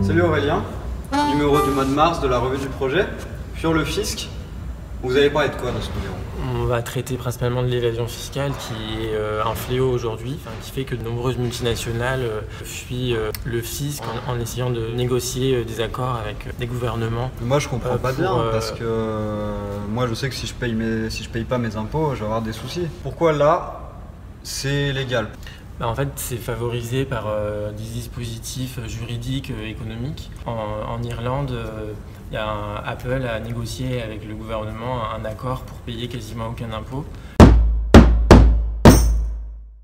Salut Aurélien, numéro du mois de mars de la revue du projet. Sur le fisc, vous allez parler de quoi dans ce numéro? On va traiter principalement de l'évasion fiscale qui est un fléau aujourd'hui, qui fait que de nombreuses multinationales fuient le fisc en essayant de négocier des accords avec des gouvernements. Moi je comprends pas bien parce que moi je sais que si je paye pas mes impôts, je vais avoir des soucis. Pourquoi là c'est légal? En fait, c'est favorisé par des dispositifs juridiques, économiques. En Irlande, Apple a négocié avec le gouvernement un accord pour payer quasiment aucun impôt.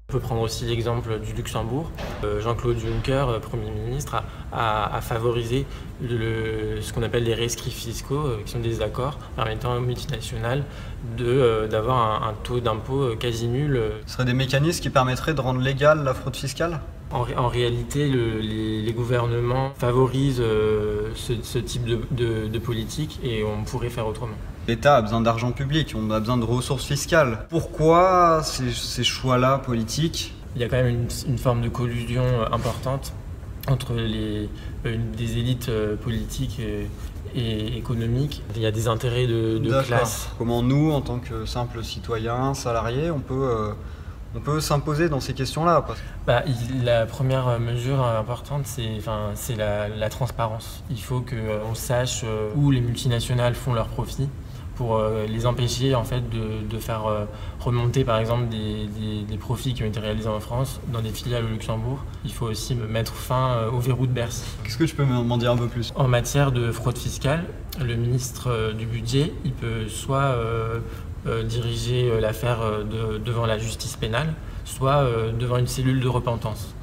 On peut prendre aussi l'exemple du Luxembourg. Jean-Claude Juncker, Premier ministre, a favorisé ce qu'on appelle les rescrits fiscaux, qui sont des accords permettant aux multinationales d'avoir un taux d'impôt quasi nul. Ce seraient des mécanismes qui permettraient de rendre légale la fraude fiscale? En réalité, les gouvernements favorisent ce type de politique et on pourrait faire autrement. L'État a besoin d'argent public, on a besoin de ressources fiscales. Pourquoi ces choix-là politiques? Il y a quand même une forme de collusion importante entre des élites politiques et économiques. Il y a des intérêts de classe. Comment nous, en tant que simples citoyens, salariés, on peut s'imposer dans ces questions-là? La première mesure importante, c'est la transparence. Il faut qu'on sache où les multinationales font leurs profits pour les empêcher en fait, de faire remonter par exemple des profits qui ont été réalisés en France dans des filiales au Luxembourg. Il faut aussi mettre fin au verrou de Bercy. Qu'est-ce que tu peux m'en dire un peu plus? En matière de fraude fiscale, le ministre du budget, il peut soit diriger l'affaire devant la justice pénale, soit devant une cellule de repentance.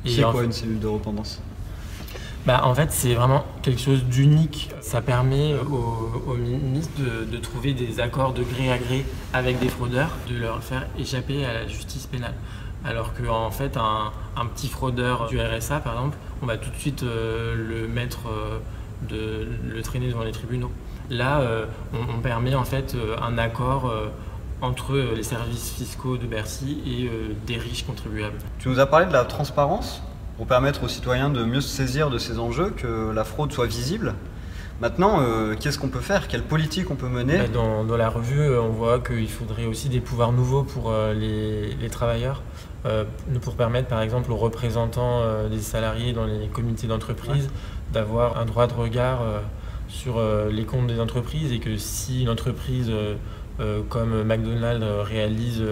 C'est quoi une cellule de repentance? En fait, c'est vraiment quelque chose d'unique. Ça permet au ministre de trouver des accords de gré à gré avec des fraudeurs, de leur faire échapper à la justice pénale. Alors qu'en fait, un petit fraudeur du RSA, par exemple, on va tout de suite le traîner devant les tribunaux. Là, on permet en fait un accord entre les services fiscaux de Bercy et des riches contribuables. Tu nous as parlé de la transparence pour permettre aux citoyens de mieux se saisir de ces enjeux, que la fraude soit visible. Maintenant, qu'est-ce qu'on peut faire? Quelle politique on peut mener? Dans la revue, on voit qu'il faudrait aussi des pouvoirs nouveaux pour les travailleurs, pour permettre par exemple aux représentants des salariés dans les comités d'entreprise d'avoir un droit de regard sur les comptes des entreprises, et que si une entreprise comme McDonald's réalise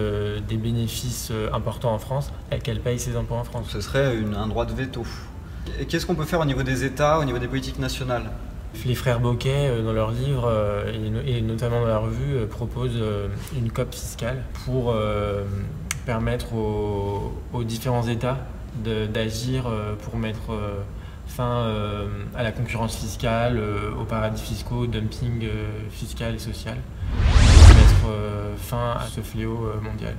des bénéfices importants en France, qu'elle paye ses impôts en France. Ce serait un droit de veto. Et qu'est-ce qu'on peut faire au niveau des États, au niveau des politiques nationales? Les frères Bocquet, dans leur livre et notamment dans la revue, proposent une COP fiscale pour permettre aux différents États d'agir pour mettre fin à la concurrence fiscale, aux paradis fiscaux, au dumping fiscal et social, et mettre fin à ce fléau mondial.